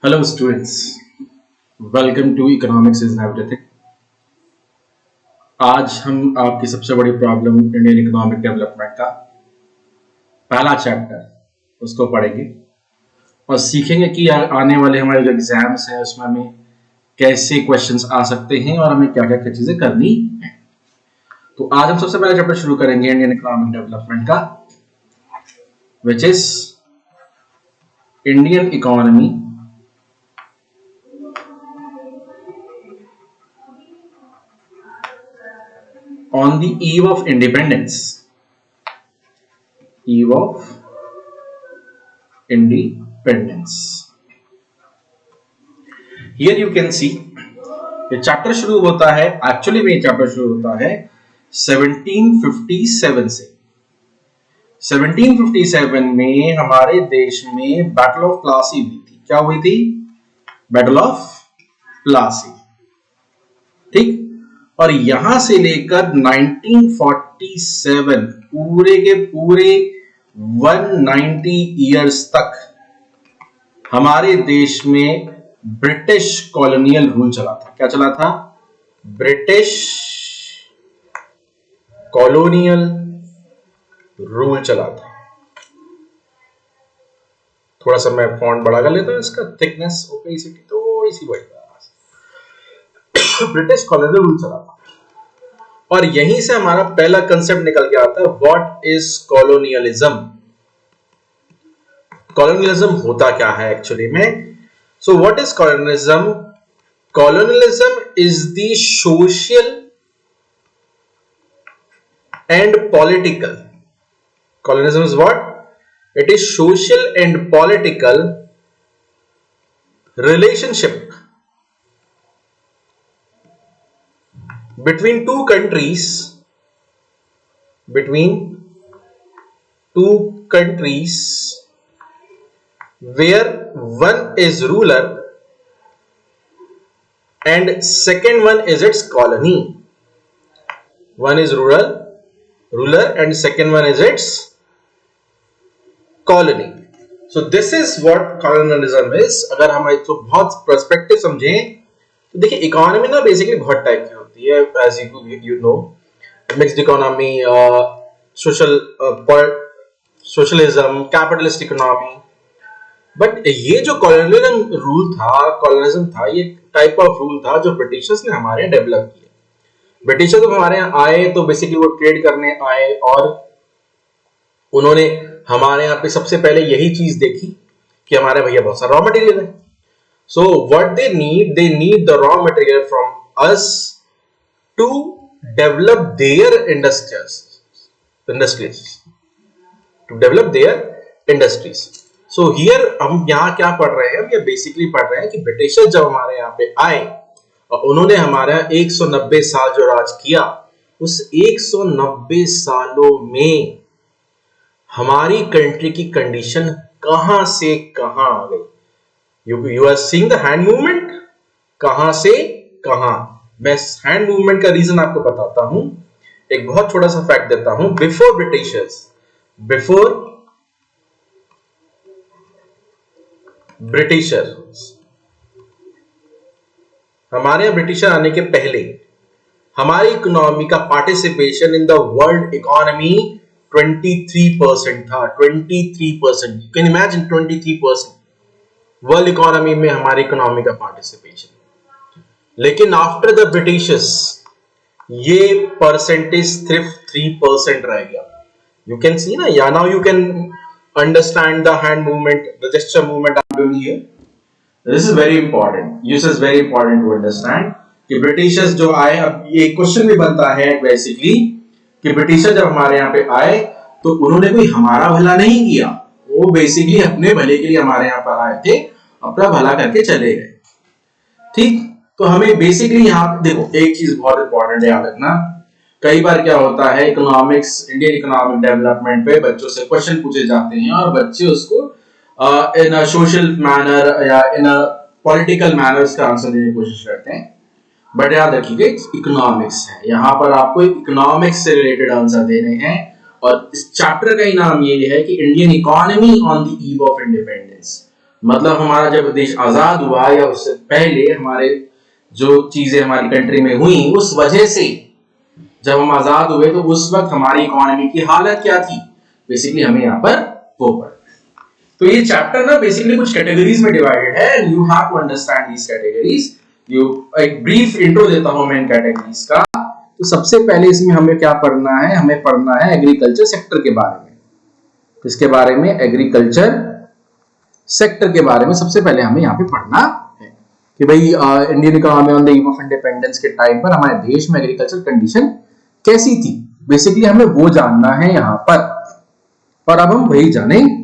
Hello students, welcome to economics is everything. आज हम आपकी सबसे बड़ी प्रॉब्लम इंडियन इकोनॉमिक डेवलपमेंट का पहला चैप्टर उसको पढ़ेंगे और सीखेंगे कि आने वाले हमारे जो एग्जाम्स हैं उसमें हमें कैसे क्वेश्चंस आ सकते हैं और हमें क्या क्या चीजें करनी है। तो आज हम सबसे पहला चैप्टर शुरू करेंगे इंडियन इकोनॉमिक डेवलपमेंट का, which is Indian economy on the eve of independence. Eve of independence. Here you can see ये चैप्टर शुरू होता है, एक्चुअली में ये चैप्टर शुरू होता है 1757 से। 1757 में हमारे देश में बैटल ऑफ प्लासी हुई थी। क्या हुई थी? बैटल ऑफ प्लासी, ठीक। और यहां से लेकर 1947 पूरे के पूरे 190 इयर्स तक हमारे देश में ब्रिटिश कॉलोनियल रूल चला था। क्या चला था? ब्रिटिश कॉलोनियल रूल चला था। थोड़ा सा मैं फॉन्ट बड़ा कर लेता हूं, इसका थिकनेस ओपेसिटी थोड़ी सी बढ़ गई। ब्रिटिश कॉलोनियल रूल चला था और यहीं से हमारा पहला कंसेप्ट निकल के आता है, व्हाट इज कॉलोनियलिज्म। कॉलोनियलिज्म होता क्या है एक्चुअली में? So what is colonialism? Colonialism is the social and political, colonialism is what? It is social and political relationship between two countries where one is ruler and second one is its colony. One is ruler and second one is its colony. So this is what colonialism is. अगर हम इसको बहुत perspective समझें तो देखिए, economy ना basically बहुत type की होती है, as you know, mixed economy, socialism, capitalist economy. But ये जो कॉलोनियलिज्म रूल था, ये टाइप ऑफ रूल था जो ब्रिटिशर्स ने हमारे यहाँ डेवलप किया। ब्रिटिशर्स जब हमारे यहाँ आए तो बेसिकली वो ट्रेड करने आए और उन्होंने हमारे यहाँ पे सबसे पहले यही चीज देखी कि हमारे भैया बहुत सारा रॉ मटेरियल है। So what they need the raw material from us to develop their industries, to develop their industries. So here हम यहाँ क्या पढ़ रहे हैं? हम ये बेसिकली पढ़ रहे हैं कि ब्रिटिशर्स जब हमारे यहाँ पे आए और उन्होंने हमारे यहाँ 190 साल जो राज किया, उस 190 सालों में हमारी कंट्री की कंडीशन कहां से कहां आ गई। You are seeing the hand movement, कहां से कहां। मैं हैंड मूवमेंट का रीजन आपको बताता हूं, एक बहुत छोटा सा फैक्ट देता हूं। बिफोर ब्रिटिशर्स हमारे यहां ब्रिटिशर आने के पहले हमारी इकोनॉमी का participation in the world economy 23% था। 23%, you can imagine 23% world economy में हमारी इकोनॉमी का पार्टिसिपेशन। लेकिन आफ्टर द ब्रिटिशर्स ये परसेंटेज सिर्फ 3% रह गया। यू कैन सी ना, या now you can understand the hand movement, the gesture movement I am doing here. This is very important, this is very important to understand कि ब्रिटिशर्स जो आए, अब ये क्वेश्चन भी बनता है बेसिकली कि ब्रिटिशर जब हमारे यहाँ पे आए तो उन्होंने कोई हमारा भला नहीं किया, वो बेसिकली अपने भले के लिए हमारे यहाँ पर आए थे, अपना भला करके चले गए, ठीक। तो हमें बेसिकली यहाँ देखो, एक चीज बहुत इंपॉर्टेंट है याद रखना। कई बार क्या होता है, इकोनॉमिक्स, इंडियन इकोनॉमिक डेवलपमेंट पे बच्चों से क्वेश्चन पूछे जाते हैं और बच्चे उसको इन अ सोशल मैनर या इन अ पॉलिटिकल मैनर्स का आंसर देने की कोशिश करते हैं। बट याद रखिएगा, इकोनॉमिक्स है, यहाँ पर आपको इकोनॉमिक्स से रिलेटेड आंसर देने हैं और इस चैप्टर का ही नाम ये है कि Indian economy on the eve of independence. मतलब हमारा जब देश आजाद हुआ या उससे पहले हमारे जो चीजें हमारी कंट्री में हुई, उस वजह से जब हम आजाद हुए तो उस वक्त हमारी इकोनॉमी की हालत क्या थी, बेसिकली हमें यहाँ पर वो पढ़ना है। तो ये चैप्टर ना बेसिकली कुछ कैटेगरीज में डिवाइडेड है and you have to understand these categories. You एक ब्रीफ इंट्रो देता हूं मैं इन कैटेगरीज का। तो सबसे पहले इसमें हमें क्या पढ़ना है, हमें पढ़ना है एग्रीकल्चर सेक्टर के बारे में। इसके बारे में एग्रीकल्चर सेक्टर के बारे में सबसे पहले हमें यहाँ पे पढ़ना है कि भाई Indian economy on the eve of independence के टाइम पर हमारे देश में एग्रीकल्चर कंडीशन कैसी थी, बेसिकली हमें वो जानना है यहाँ पर। और अब हम वही जानेंगे।